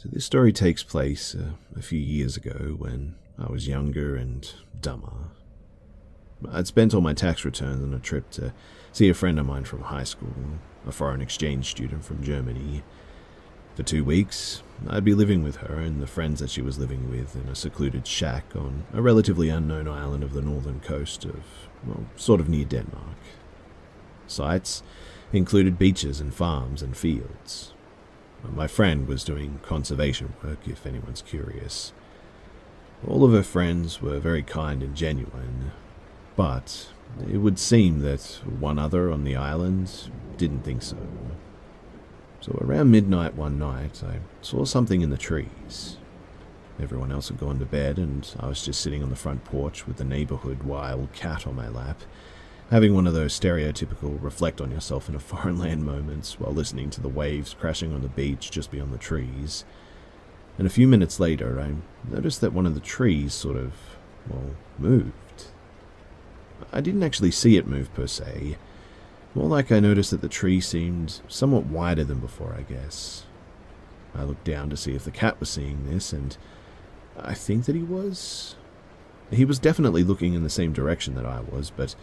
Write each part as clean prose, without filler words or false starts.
So this story takes place a few years ago when I was younger and dumber. I'd spent all my tax returns on a trip to see a friend of mine from high school, a foreign exchange student from Germany. For 2 weeks, I'd be living with her and the friends that she was living with in a secluded shack on a relatively unknown island of the northern coast of, well, sort of near Denmark. Sites included beaches and farms and fields. My friend was doing conservation work, if anyone's curious. All of her friends were very kind and genuine, but it would seem that one other on the island didn't think so. So around midnight one night, I saw something in the trees. Everyone else had gone to bed, and I was just sitting on the front porch with the neighborhood wild cat on my lap, having one of those stereotypical reflect-on-yourself in a foreign land moments while listening to the waves crashing on the beach just beyond the trees. And a few minutes later, I noticed that one of the trees sort of, well, moved. I didn't actually see it move per se. More like I noticed that the tree seemed somewhat wider than before, I guess. I looked down to see if the cat was seeing this, and I think that he was. He was definitely looking in the same direction that I was, but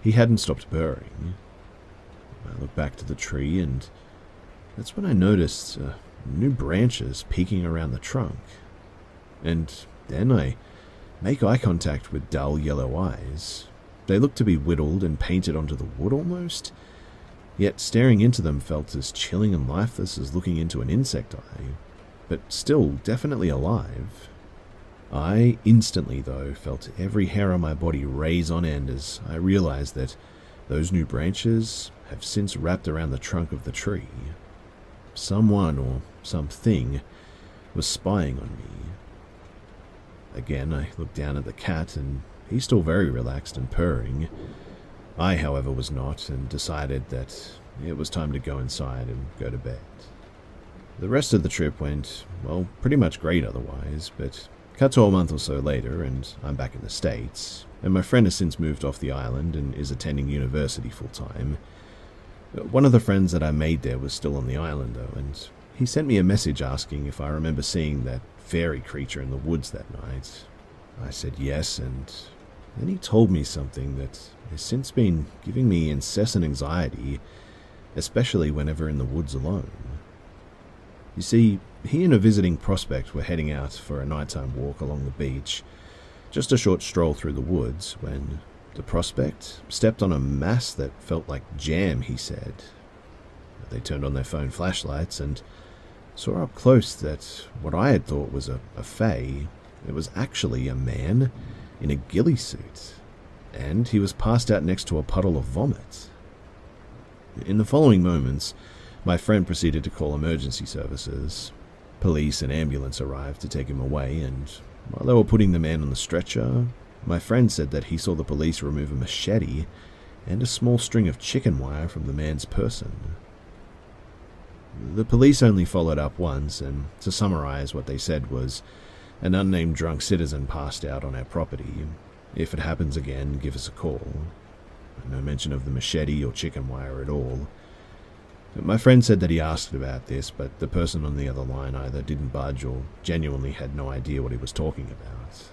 he hadn't stopped purring. I looked back to the tree, and that's when I noticed new branches peeking around the trunk. And then I make eye contact with dull yellow eyes. They looked to be whittled and painted onto the wood almost, yet staring into them felt as chilling and lifeless as looking into an insect eye, but still definitely alive. I instantly, though, felt every hair on my body raise on end as I realized that those new branches have since wrapped around the trunk of the tree. Someone or something was spying on me. Again, I looked down at the cat, and he's still very relaxed and purring. I, however, was not, and decided that it was time to go inside and go to bed. The rest of the trip went, well, pretty much great otherwise, but cut to a month or so later, and I'm back in the States, and my friend has since moved off the island and is attending university full-time. One of the friends that I made there was still on the island, though, and he sent me a message asking if I remember seeing that fairy creature in the woods that night. I said yes, and then he told me something that has since been giving me incessant anxiety, especially whenever in the woods alone. You see, he and a visiting prospect were heading out for a nighttime walk along the beach, just a short stroll through the woods, when the prospect stepped on a mass that felt like jam, he said. They turned on their phone flashlights and saw up close that what I had thought was a fae, it was actually a man in a ghillie suit, and he was passed out next to a puddle of vomit. In the following moments, my friend proceeded to call emergency services. Police and ambulance arrived to take him away, and while they were putting the man on the stretcher, my friend said that he saw the police remove a machete and a small string of chicken wire from the man's person. The police only followed up once, and to summarize, what they said was, an unnamed drunk citizen passed out on our property. If it happens again, give us a call. No mention of the machete or chicken wire at all. My friend said that he asked about this, but the person on the other line either didn't budge or genuinely had no idea what he was talking about.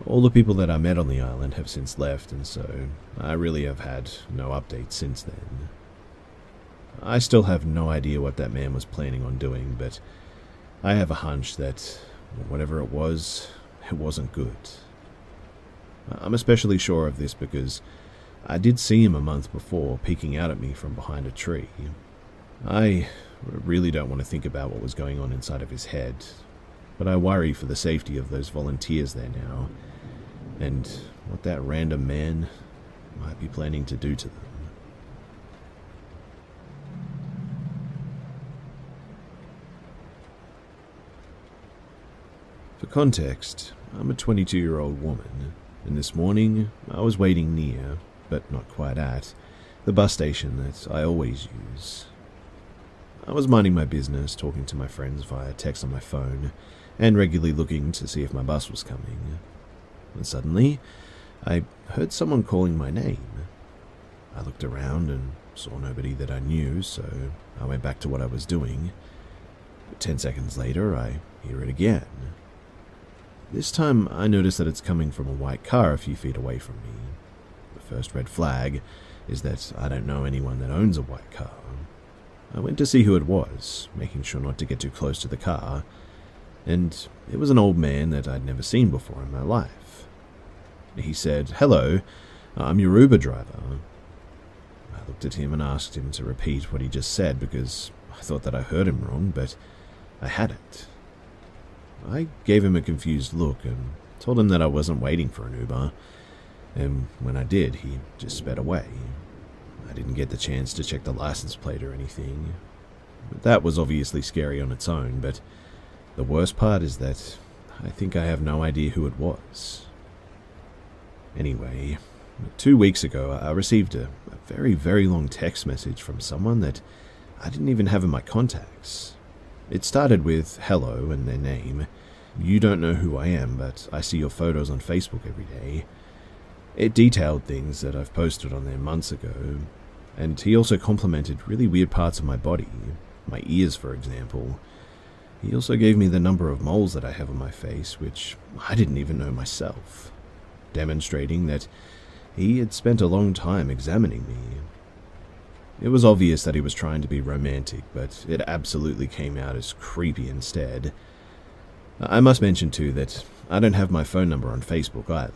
All the people that I met on the island have since left, and so I really have had no updates since then. I still have no idea what that man was planning on doing, but I have a hunch that whatever it wasn't good. I'm especially sure of this because I did see him a month before peeking out at me from behind a tree. I really don't want to think about what was going on inside of his head, but I worry for the safety of those volunteers there now, and what that random man might be planning to do to them. For context, I'm a 22-year-old woman, and this morning I was waiting near, but not quite at, the bus station that I always use. I was minding my business, talking to my friends via text on my phone, and regularly looking to see if my bus was coming. And suddenly, I heard someone calling my name. I looked around and saw nobody that I knew, so I went back to what I was doing. 10 seconds later, I hear it again. This time, I notice that it's coming from a white car a few feet away from me. The first red flag is that I don't know anyone that owns a white car. I went to see who it was, making sure not to get too close to the car, and it was an old man that I'd never seen before in my life. He said, "Hello, I'm your Uber driver." I looked at him and asked him to repeat what he just said because I thought that I heard him wrong, but I hadn't. I gave him a confused look and told him that I wasn't waiting for an Uber, and when I did, he just sped away. I didn't get the chance to check the license plate or anything. That was obviously scary on its own, but the worst part is that I think I have no idea who it was. Anyway, 2 weeks ago, I received a very, very long text message from someone that I didn't even have in my contacts. It started with hello and their name. "You don't know who I am, but I see your photos on Facebook every day." It detailed things that I've posted on there months ago, and he also complimented really weird parts of my body, my ears for example. He also gave me the number of moles that I have on my face, which I didn't even know myself, demonstrating that he had spent a long time examining me. It was obvious that he was trying to be romantic, but it absolutely came out as creepy instead. I must mention too that I don't have my phone number on Facebook either.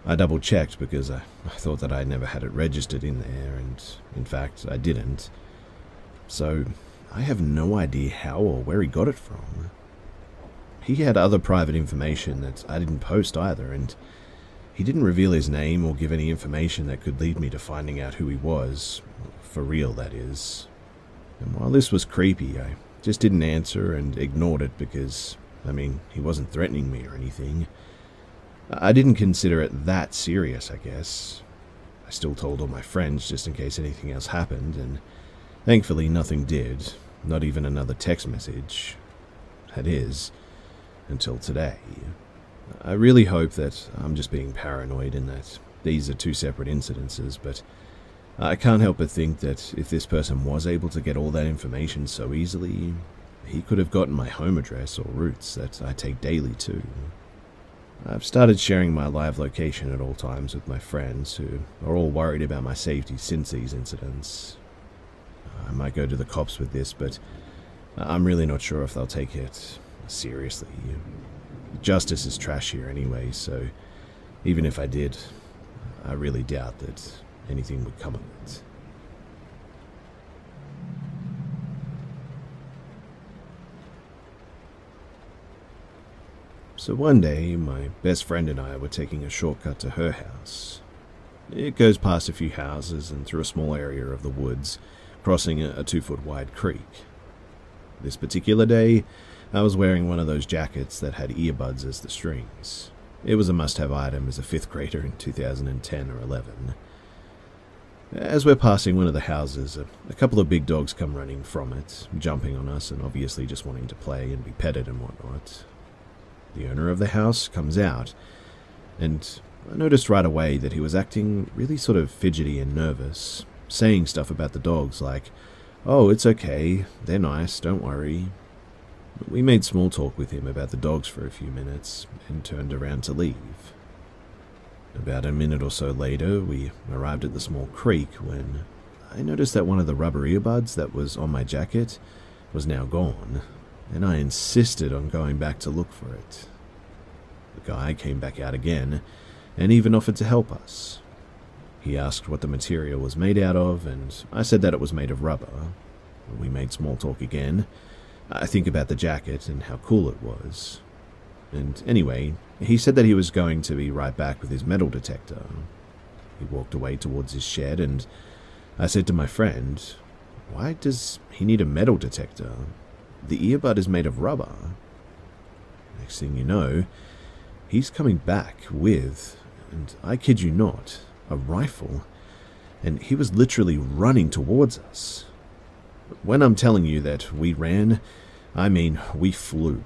I double-checked because I thought that I never had it registered in there, and in fact I didn't. So I have no idea how or where he got it from. He had other private information that I didn't post either, and he didn't reveal his name or give any information that could lead me to finding out who he was. For real, that is. And while this was creepy, I just didn't answer and ignored it because, he wasn't threatening me or anything. I didn't consider it that serious, I guess. I still told all my friends just in case anything else happened, and thankfully nothing did, not even another text message. That is, until today. I really hope that I'm just being paranoid and that these are two separate incidences, but I can't help but think that if this person was able to get all that information so easily, he could have gotten my home address or routes that I take daily too. I've started sharing my live location at all times with my friends who are all worried about my safety since these incidents. I might go to the cops with this, but I'm really not sure if they'll take it seriously. Justice is trash here anyway, so even if I did, I really doubt that anything would come of it. So one day, my best friend and I were taking a shortcut to her house. It goes past a few houses and through a small area of the woods, crossing a 2-foot wide creek. This particular day, I was wearing one of those jackets that had earbuds as the strings. It was a must-have item as a 5th grader in 2010 or 11. As we're passing one of the houses, a couple of big dogs come running from it, jumping on us and obviously just wanting to play and be petted and whatnot. The owner of the house comes out, and I noticed right away that he was acting really sort of fidgety and nervous, saying stuff about the dogs like, "Oh, it's okay, they're nice, don't worry." We made small talk with him about the dogs for a few minutes and turned around to leave. About a minute or so later, we arrived at the small creek when I noticed that one of the rubber earbuds that was on my jacket was now gone, and I insisted on going back to look for it. The guy came back out again and even offered to help us. He asked what the material was made out of, and I said that it was made of rubber. We made small talk again. I think about the jacket and how cool it was. And anyway, he said that he was going to be right back with his metal detector. He walked away towards his shed, and I said to my friend, "Why does he need a metal detector? The earbud is made of rubber." Next thing you know, he's coming back with, and I kid you not, a rifle, and he was literally running towards us. When I'm telling you that we ran, I mean we flew.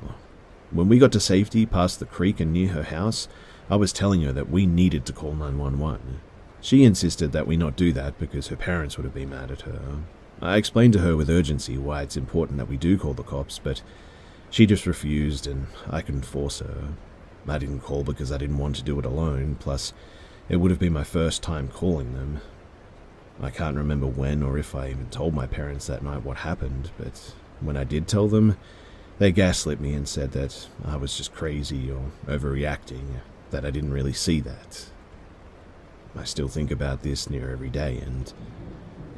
When we got to safety past the creek and near her house, I was telling her that we needed to call 911. She insisted that we not do that because her parents would have been mad at her. I explained to her with urgency why it's important that we do call the cops, but she just refused and I couldn't force her. I didn't call because I didn't want to do it alone, plus it would have been my first time calling them. I can't remember when or if I even told my parents that night what happened, but when I did tell them, they gaslit me and said that I was just crazy or overreacting, that I didn't really see that. I still think about this near every day and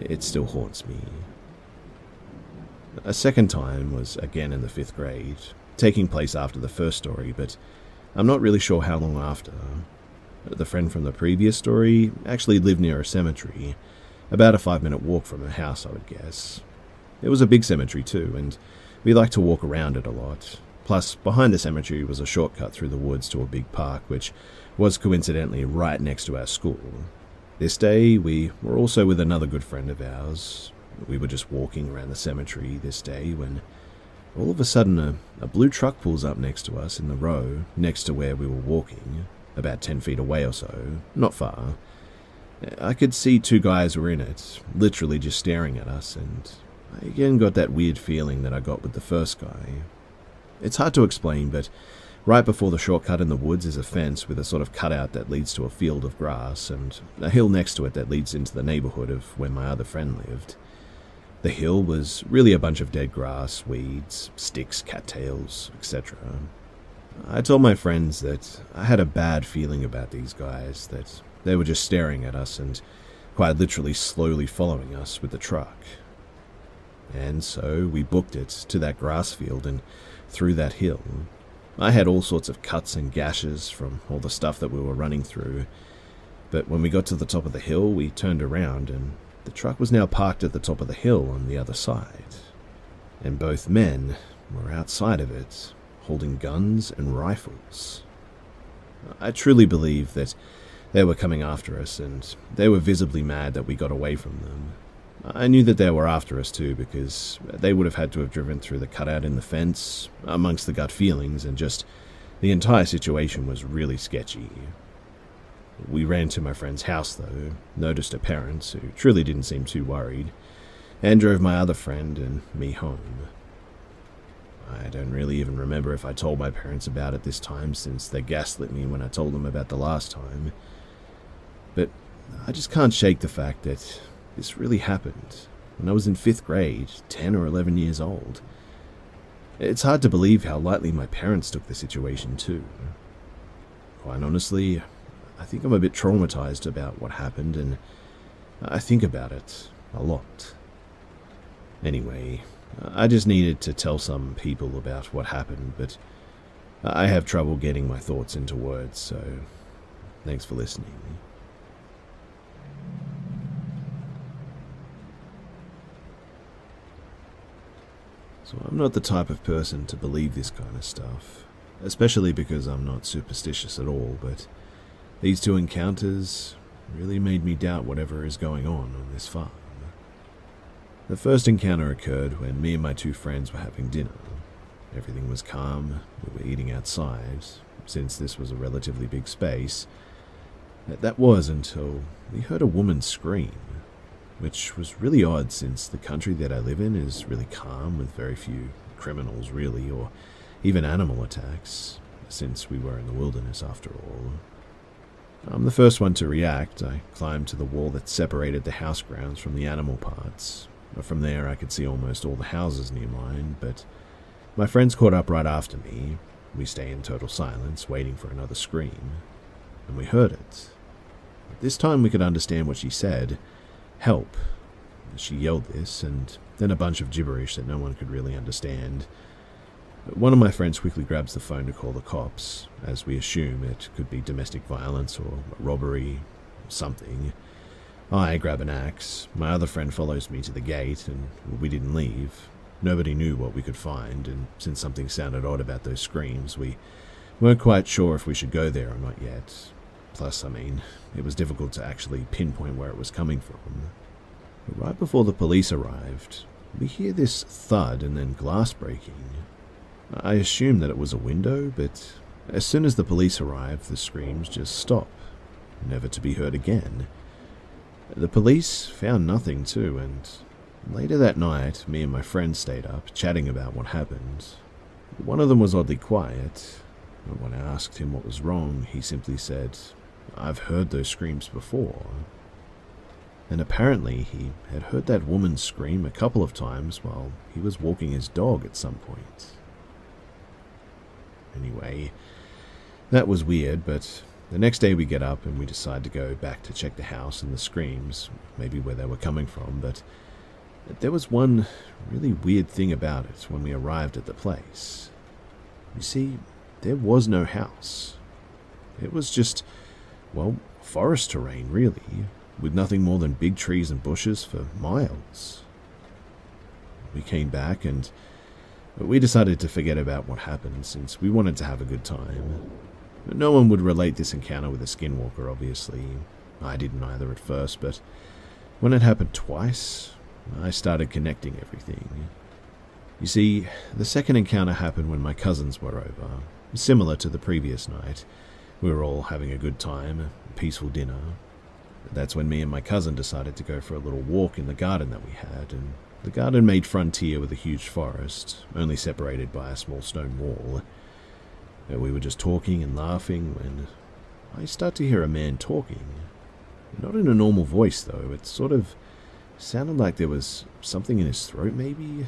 it still haunts me. A second time was again in the 5th grade, taking place after the first story, but I'm not really sure how long after. The friend from the previous story actually lived near a cemetery, about a 5-minute walk from her house, I would guess. It was a big cemetery too, and we liked to walk around it a lot. Plus, behind the cemetery was a shortcut through the woods to a big park, which was coincidentally right next to our school. This day, we were also with another good friend of ours. We were just walking around the cemetery this day when all of a sudden a blue truck pulls up next to us in the row next to where we were walking, about 10 feet away or so, not far. I could see 2 guys were in it, literally just staring at us, and I again got that weird feeling that I got with the first guy. It's hard to explain, but right before the shortcut in the woods is a fence with a sort of cutout that leads to a field of grass, and a hill next to it that leads into the neighborhood of where my other friend lived. The hill was really a bunch of dead grass, weeds, sticks, cattails, etc. I told my friends that I had a bad feeling about these guys, that they were just staring at us and quite literally slowly following us with the truck. And so we booked it to that grass field and through that hill. I had all sorts of cuts and gashes from all the stuff that we were running through, but when we got to the top of the hill, we turned around and the truck was now parked at the top of the hill on the other side, and both men were outside of it, holding guns and rifles. I truly believe that they were coming after us, and they were visibly mad that we got away from them. I knew that they were after us too, because they would have had to have driven through the cutout in the fence, amongst the gut feelings, and just the entire situation was really sketchy. We ran to my friend's house though, noticed her parents, who truly didn't seem too worried, and drove my other friend and me home. I don't really even remember if I told my parents about it this time, since they gaslit me when I told them about the last time. But I just can't shake the fact that this really happened when I was in 5th grade, 10 or 11 years old. It's hard to believe how lightly my parents took the situation too. Quite honestly, I think I'm a bit traumatized about what happened, and I think about it a lot. Anyway, I just needed to tell some people about what happened, but I have trouble getting my thoughts into words, so thanks for listening. So I'm not the type of person to believe this kind of stuff, especially because I'm not superstitious at all, but these 2 encounters really made me doubt whatever is going on this farm. The first encounter occurred when me and my 2 friends were having dinner. Everything was calm, we were eating outside, since this was a relatively big space. That was until we heard a woman scream, which was really odd since the country that I live in is really calm with very few criminals really, or even animal attacks, since we were in the wilderness after all. I'm the first one to react. I climbed to the wall that separated the house grounds from the animal parts. From there I could see almost all the houses near mine, but my friends caught up right after me. We stay in total silence, waiting for another scream, and we heard it. This time we could understand what she said. Help. She yelled this, and then a bunch of gibberish that no one could really understand. One of my friends quickly grabs the phone to call the cops, as we assume it could be domestic violence or robbery, something. I grab an axe. My other friend follows me to the gate, and we didn't leave. Nobody knew what we could find, and since something sounded odd about those screams, we weren't quite sure if we should go there or not yet. Plus, it was difficult to actually pinpoint where it was coming from. But right before the police arrived, we hear this thud and then glass breaking. I assumed that it was a window, but as soon as the police arrived, the screams just stop, never to be heard again. The police found nothing too, and Later that night, me and my friend stayed up, chatting about what happened. One of them was oddly quiet, but when I asked him what was wrong, he simply said, "I've heard those screams before." And apparently he had heard that woman scream a couple of times while he was walking his dog at some point. Anyway, that was weird, but the next day we get up and we decide to go back to check the house and the screams, maybe where they were coming from, but there was one really weird thing about it when we arrived at the place. You see, there was no house. It was just, well, forest terrain, really, with nothing more than big trees and bushes for miles. We came back and we decided to forget about what happened since we wanted to have a good time. No one would relate this encounter with a skinwalker, obviously. I didn't either at first, but when it happened twice, I started connecting everything. You see, the second encounter happened when my cousins were over. Similar to the previous night. We were all having a good time, a peaceful dinner. That's when me and my cousin decided to go for a little walk in the garden that we had, and the garden made frontier with a huge forest, only separated by a small stone wall. We were just talking and laughing when I start to hear a man talking. Not in a normal voice, though. It sort of sounded like there was something in his throat, maybe?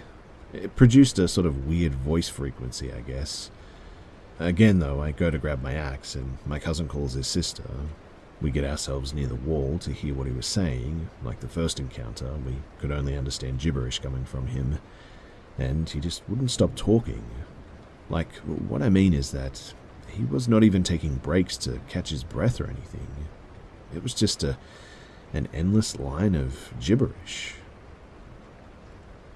It produced a sort of weird voice frequency, I guess. Again, though, I go to grab my axe, and my cousin calls his sister. We get ourselves near the wall to hear what he was saying. Like the first encounter, we could only understand gibberish coming from him, and he just wouldn't stop talking. Like, what I mean is that he was not even taking breaks to catch his breath or anything. It was just an endless line of gibberish.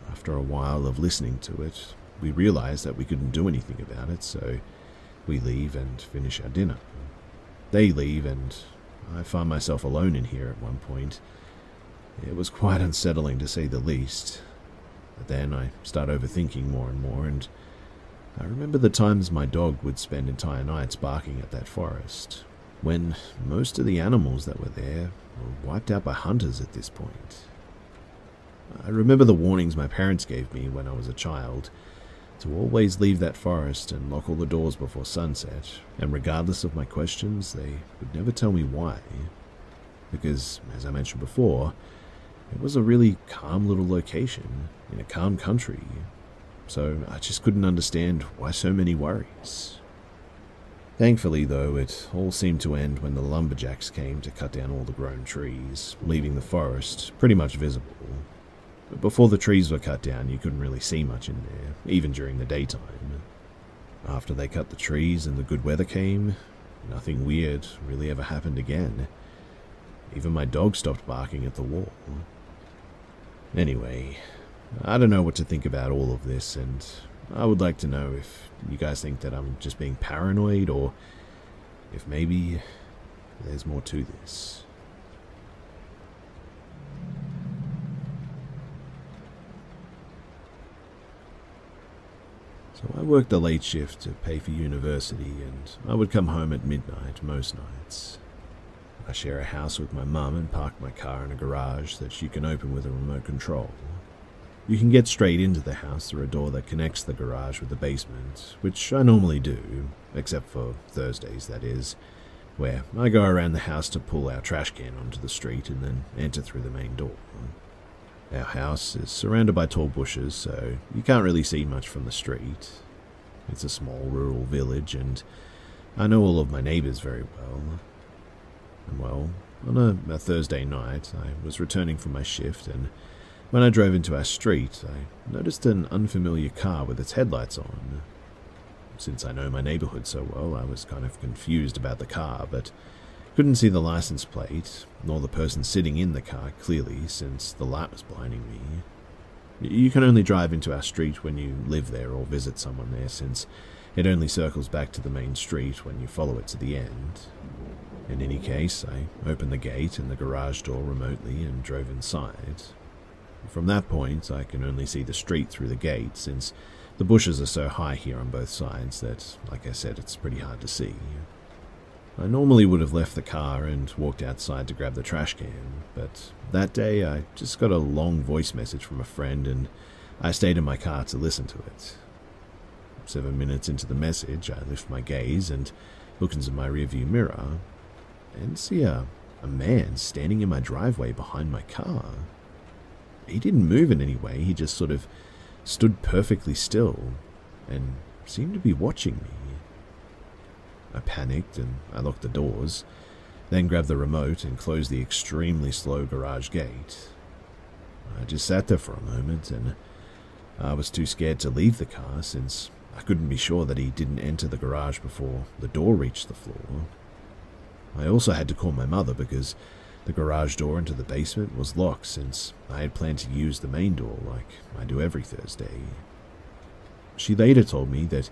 After a while of listening to it, we realized that we couldn't do anything about it, so we leave and finish our dinner. They leave, and I find myself alone in here at one point. It was quite unsettling, to say the least. But then I start overthinking more and more, and I remember the times my dog would spend entire nights barking at that forest, when most of the animals that were there were wiped out by hunters at this point. I remember the warnings my parents gave me when I was a child, to always leave that forest and lock all the doors before sunset, and regardless of my questions, they would never tell me why. Because, as I mentioned before, it was a really calm little location, in a calm country, so I just couldn't understand why so many worries. Thankfully, though, it all seemed to end when the lumberjacks came to cut down all the grown trees, leaving the forest pretty much visible. But before the trees were cut down, you couldn't really see much in there, even during the daytime. After they cut the trees and the good weather came, nothing weird really ever happened again. Even my dog stopped barking at the wall. Anyway, I don't know what to think about all of this, and I would like to know if you guys think that I'm just being paranoid, or if maybe there's more to this. So I worked the late shift to pay for university, and I would come home at midnight most nights. I share a house with my mum and park my car in a garage that you can open with a remote control. You can get straight into the house through a door that connects the garage with the basement, which I normally do, except for Thursdays, that is, where I go around the house to pull our trash can onto the street and then enter through the main door. Our house is surrounded by tall bushes, so you can't really see much from the street. It's a small rural village, and I know all of my neighbours very well. And well, on a Thursday night, I was returning from my shift, and when I drove into our street, I noticed an unfamiliar car with its headlights on. Since I know my neighbourhood so well, I was kind of confused about the car, but couldn't see the license plate, nor the person sitting in the car clearly since the light was blinding me. You can only drive into our street when you live there or visit someone there, since it only circles back to the main street when you follow it to the end. In any case, I opened the gate and the garage door remotely and drove inside. From that point, I can only see the street through the gate, since the bushes are so high here on both sides that, like I said, it's pretty hard to see. I normally would have left the car and walked outside to grab the trash can, but that day I just got a long voice message from a friend and I stayed in my car to listen to it. 7 minutes into the message, I lift my gaze and look into my rearview mirror and see a man standing in my driveway behind my car. He didn't move in any way, he just sort of stood perfectly still and seemed to be watching me. I panicked and I locked the doors, then grabbed the remote and closed the extremely slow garage gate. I just sat there for a moment and I was too scared to leave the car since I couldn't be sure that he didn't enter the garage before the door reached the floor. I also had to call my mother because the garage door into the basement was locked since I had planned to use the main door like I do every Thursday. She later told me that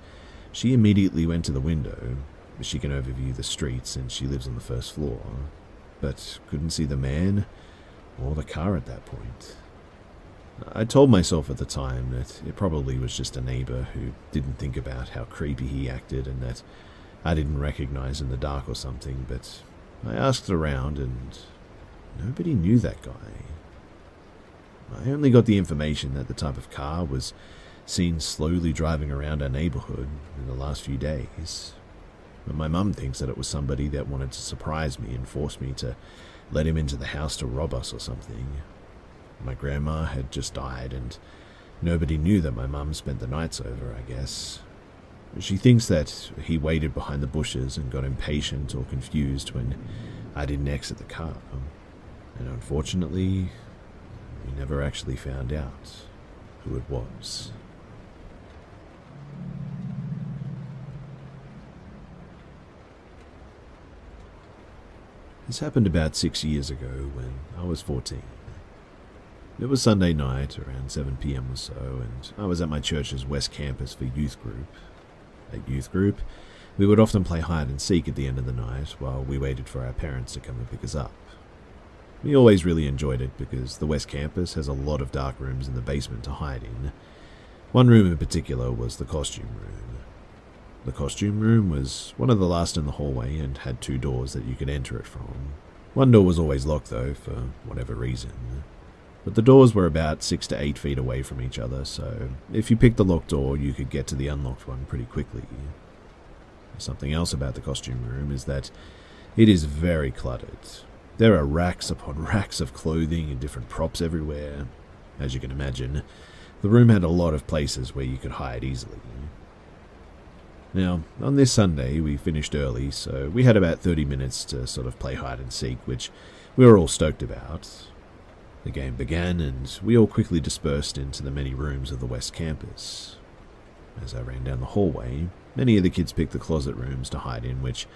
she immediately went to the window. She can overview the streets and she lives on the first floor, but couldn't see the man or the car at that point. I told myself at the time that it probably was just a neighbor who didn't think about how creepy he acted and that I didn't recognize in the dark or something, but I asked around and nobody knew that guy. I only got the information that the type of car was seen slowly driving around our neighborhood in the last few days. But my mum thinks that it was somebody that wanted to surprise me and force me to let him into the house to rob us or something. My grandma had just died and nobody knew that my mum spent the nights over, I guess. She thinks that he waited behind the bushes and got impatient or confused when I didn't exit the car. And unfortunately, we never actually found out who it was. This happened about 6 years ago when I was 14. It was Sunday night, around 7 p.m. or so, and I was at my church's West Campus for youth group. At youth group, we would often play hide and seek at the end of the night while we waited for our parents to come and pick us up. We always really enjoyed it because the West Campus has a lot of dark rooms in the basement to hide in. One room in particular was the costume room. The costume room was one of the last in the hallway and had 2 doors that you could enter it from. One door was always locked though, for whatever reason. But the doors were about 6 to 8 feet away from each other, so if you picked the locked door, you could get to the unlocked one pretty quickly. Something else about the costume room is that it is very cluttered. There are racks upon racks of clothing and different props everywhere. As you can imagine, the room had a lot of places where you could hide easily. Now, on this Sunday, we finished early, so we had about 30 minutes to sort of play hide and seek, which we were all stoked about. The game began, and we all quickly dispersed into the many rooms of the West Campus. As I ran down the hallway, many of the kids picked the closet rooms to hide in, which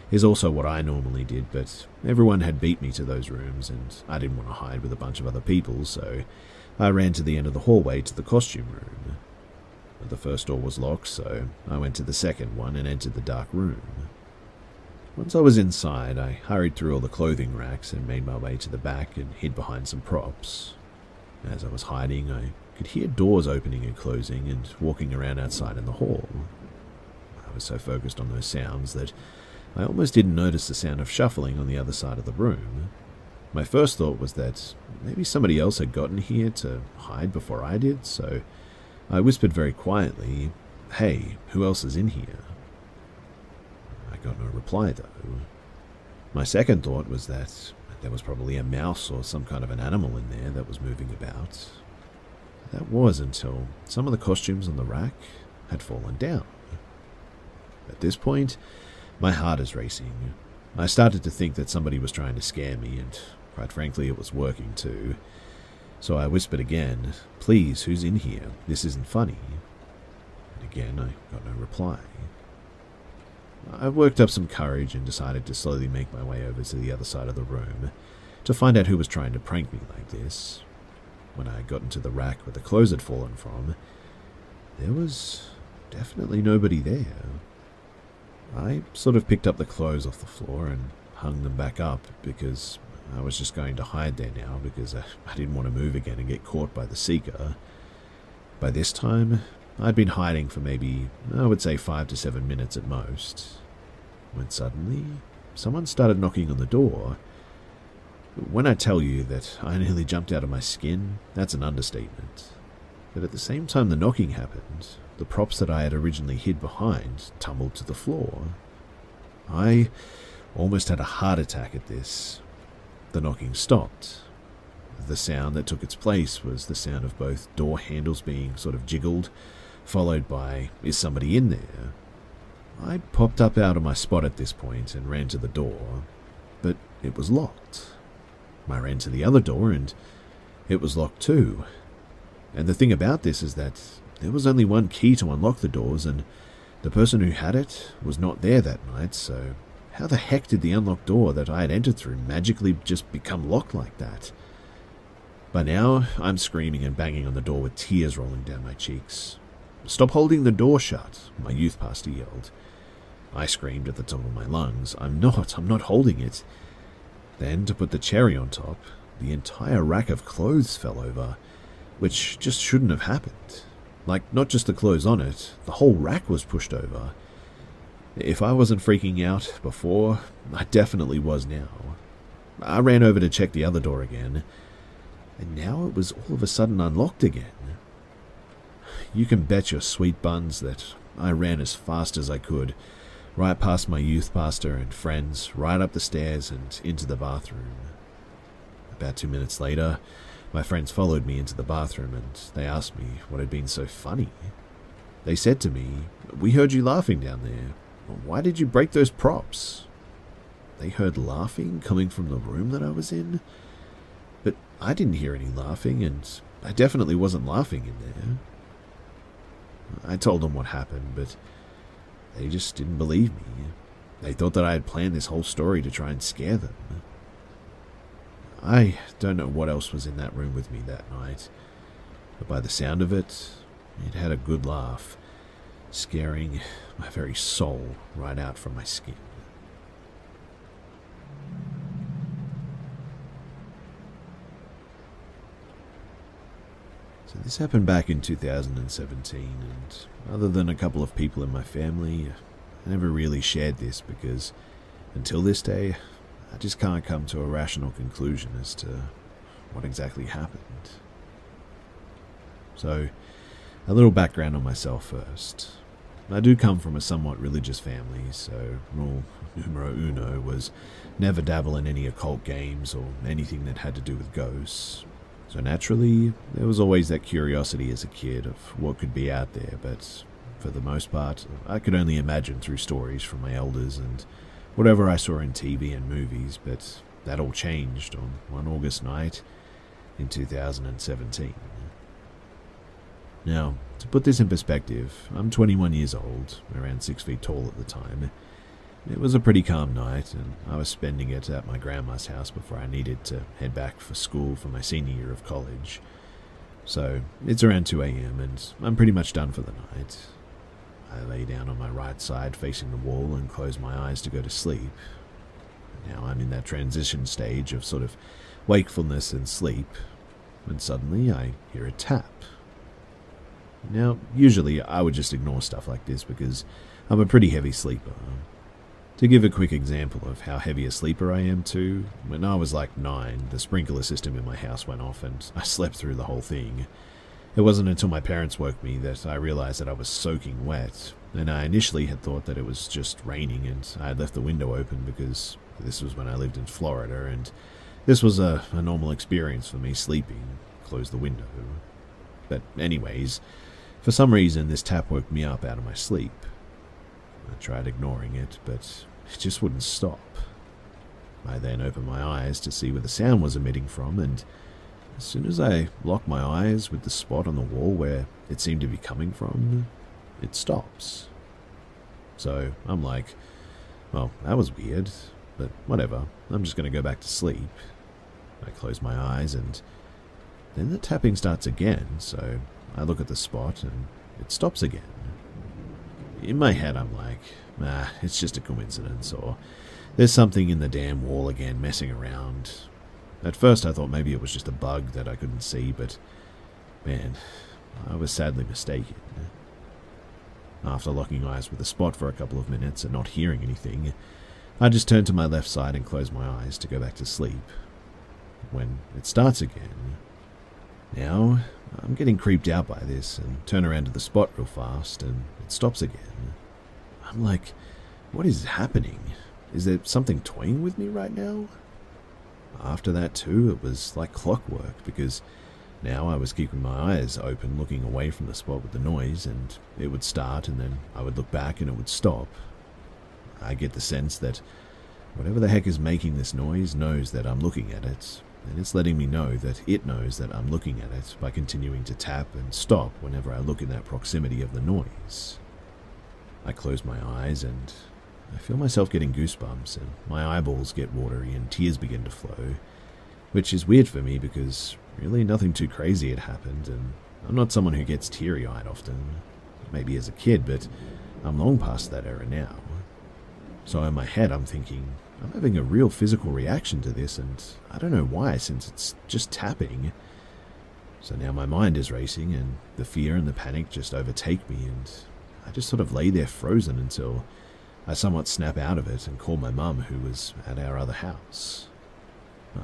is also what I normally did, but everyone had beat me to those rooms, and I didn't want to hide with a bunch of other people, so I ran to the end of the hallway to the costume room. The first door was locked, so I went to the second one and entered the dark room. Once I was inside, I hurried through all the clothing racks and made my way to the back and hid behind some props. As I was hiding, I could hear doors opening and closing and walking around outside in the hall. I was so focused on those sounds that I almost didn't notice the sound of shuffling on the other side of the room. My first thought was that maybe somebody else had gotten here to hide before I did, so I whispered very quietly, "Hey, who else is in here?" I got no reply, though. My second thought was that there was probably a mouse or some kind of an animal in there that was moving about. That was until some of the costumes on the rack had fallen down. At this point, my heart is racing. I started to think that somebody was trying to scare me, and quite frankly, it was working too. So I whispered again, "Please, who's in here? This isn't funny." And again, I got no reply. I worked up some courage and decided to slowly make my way over to the other side of the room to find out who was trying to prank me like this. When I got into the rack where the clothes had fallen from, there was definitely nobody there. I sort of picked up the clothes off the floor and hung them back up because I was just going to hide there now because I didn't want to move again and get caught by the seeker. By this time, I'd been hiding for maybe, I would say 5 to 7 minutes at most, when suddenly someone started knocking on the door. When I tell you that I nearly jumped out of my skin, that's an understatement. But at the same time the knocking happened, the props that I had originally hid behind tumbled to the floor. I almost had a heart attack at this. The knocking stopped. The sound that took its place was the sound of both door handles being sort of jiggled, followed by, "Is somebody in there?" I popped up out of my spot at this point and ran to the door, but it was locked. I ran to the other door and it was locked too. And the thing about this is that there was only one key to unlock the doors, and the person who had it was not there that night, so how the heck did the unlocked door that I had entered through magically just become locked like that? By now, I'm screaming and banging on the door with tears rolling down my cheeks. "Stop holding the door shut," my youth pastor yelled. I screamed at the top of my lungs, I'm not holding it." Then, to put the cherry on top, the entire rack of clothes fell over, which just shouldn't have happened. Like, not just the clothes on it, the whole rack was pushed over. If I wasn't freaking out before, I definitely was now. I ran over to check the other door again, and now it was all of a sudden unlocked again. You can bet your sweet buns that I ran as fast as I could, right past my youth pastor and friends, right up the stairs and into the bathroom. About 2 minutes later, my friends followed me into the bathroom and they asked me what had been so funny. They said to me, "We heard you laughing down there. Why did you break those props?" They heard laughing coming from the room that I was in, but I didn't hear any laughing, and I definitely wasn't laughing in there. I told them what happened, but they just didn't believe me. They thought that I had planned this whole story to try and scare them. I don't know what else was in that room with me that night, but by the sound of it, it had a good laugh, scaring my very soul right out from my skin. So this happened back in 2017, and other than a couple of people in my family, I never really shared this because until this day, I just can't come to a rational conclusion as to what exactly happened. So, a little background on myself first. I do come from a somewhat religious family, so rule numero uno was never dabble in any occult games or anything that had to do with ghosts. So naturally, there was always that curiosity as a kid of what could be out there, but for the most part, I could only imagine through stories from my elders and whatever I saw in TV and movies, but that all changed on one August night in 2017. Now, to put this in perspective, I'm 21 years old, around 6 feet tall at the time. It was a pretty calm night, and I was spending it at my grandma's house before I needed to head back for school for my senior year of college. So, it's around 2 a.m, and I'm pretty much done for the night. I lay down on my right side facing the wall and close my eyes to go to sleep. Now I'm in that transition stage of sort of wakefulness and sleep, when suddenly I hear a tap. Now, usually I would just ignore stuff like this because I'm a pretty heavy sleeper. To give a quick example of how heavy a sleeper I am too, when I was like 9, the sprinkler system in my house went off and I slept through the whole thing. It wasn't until my parents woke me that I realized that I was soaking wet, and I initially had thought that it was just raining and I had left the window open because this was when I lived in Florida and this was a normal experience for me sleeping, close the window. But anyways, for some reason this tap woke me up out of my sleep. I tried ignoring it, but it just wouldn't stop. I then opened my eyes to see where the sound was emitting from, and as soon as I locked my eyes with the spot on the wall where it seemed to be coming from, it stops. So I'm like, well, that was weird, but whatever, I'm just going to go back to sleep. I close my eyes and then the tapping starts again, so I look at the spot and it stops again. In my head I'm like, it's just a coincidence, or there's something in the damn wall again messing around. At first I thought maybe it was just a bug that I couldn't see, but man, I was sadly mistaken. After locking eyes with the spot for a couple of minutes and not hearing anything, I just turn to my left side and close my eyes to go back to sleep. When it starts again. Now, I'm getting creeped out by this and turn around to the spot real fast, and it stops again. I'm like, what is happening? Is there something toying with me right now? After that too, it was like clockwork, because now I was keeping my eyes open looking away from the spot with the noise, and it would start and then I would look back and it would stop. I get the sense that whatever the heck is making this noise knows that I'm looking at it, and it's letting me know that it knows that I'm looking at it by continuing to tap and stop whenever I look in that proximity of the noise. I close my eyes and I feel myself getting goosebumps, and my eyeballs get watery and tears begin to flow, which is weird for me because really nothing too crazy had happened, and I'm not someone who gets teary-eyed often. Maybe as a kid, but I'm long past that era now. So in my head I'm thinking, I'm having a real physical reaction to this, and I don't know why, since it's just tapping. So now my mind is racing, and the fear and the panic just overtake me, and I just sort of lay there frozen until I somewhat snap out of it and call my mum, who was at our other house.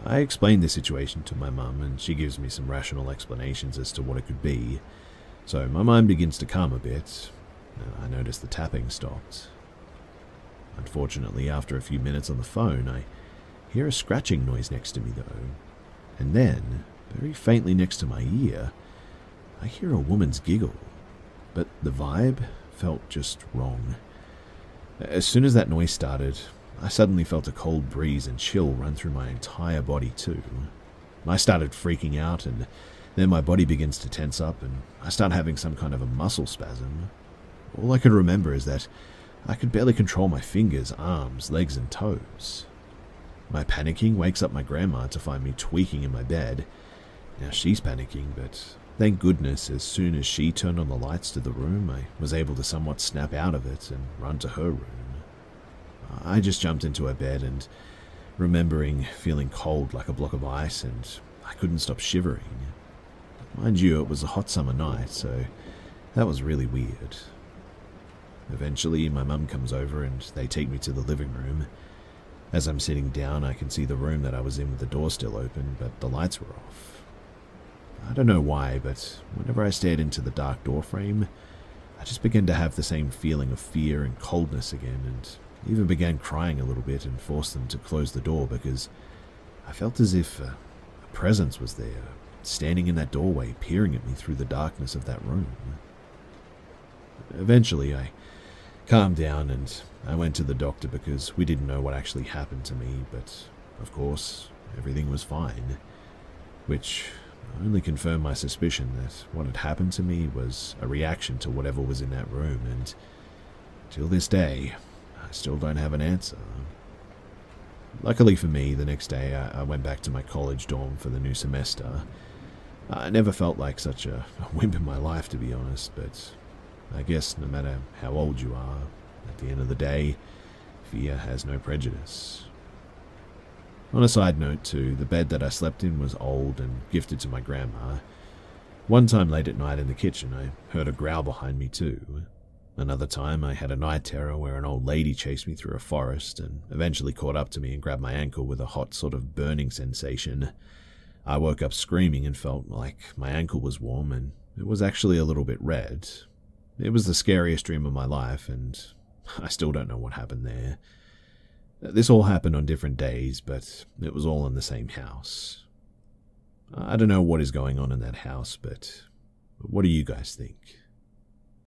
I explained the situation to my mum, and she gives me some rational explanations as to what it could be. So my mind begins to calm a bit. I notice the tapping stopped. Unfortunately, after a few minutes on the phone, I hear a scratching noise next to me though. And then, very faintly next to my ear, I hear a woman's giggle. But the vibe felt just wrong. As soon as that noise started, I suddenly felt a cold breeze and chill run through my entire body too. I started freaking out, and then my body begins to tense up, and I start having some kind of a muscle spasm. All I could remember is that I could barely control my fingers, arms, legs, and toes. My panicking wakes up my grandma to find me tweaking in my bed. Now she's panicking, but thank goodness as soon as she turned on the lights to the room, I was able to somewhat snap out of it and run to her room. I just jumped into her bed and remembering feeling cold like a block of ice, and I couldn't stop shivering. Mind you, it was a hot summer night, so that was really weird. Eventually, my mum comes over and they take me to the living room. As I'm sitting down, I can see the room that I was in with the door still open, but the lights were off. I don't know why, but whenever I stared into the dark door frame, I just began to have the same feeling of fear and coldness again, and even began crying a little bit and forced them to close the door because I felt as if a presence was there, standing in that doorway, peering at me through the darkness of that room. Eventually, I calmed down and I went to the doctor because we didn't know what actually happened to me, but of course, everything was fine, which only confirmed my suspicion that what had happened to me was a reaction to whatever was in that room, and till this day, I still don't have an answer. Luckily for me, the next day I went back to my college dorm for the new semester. I never felt like such a wimp in my life, to be honest, but I guess no matter how old you are, at the end of the day, fear has no prejudice. On a side note too, the bed that I slept in was old and gifted to my grandma. One time late at night in the kitchen, I heard a growl behind me too. Another time, I had a night terror where an old lady chased me through a forest and eventually caught up to me and grabbed my ankle with a hot sort of burning sensation. I woke up screaming and felt like my ankle was warm, and it was actually a little bit red. It was the scariest dream of my life, and I still don't know what happened there. This all happened on different days, but it was all in the same house. I don't know what is going on in that house, but what do you guys think?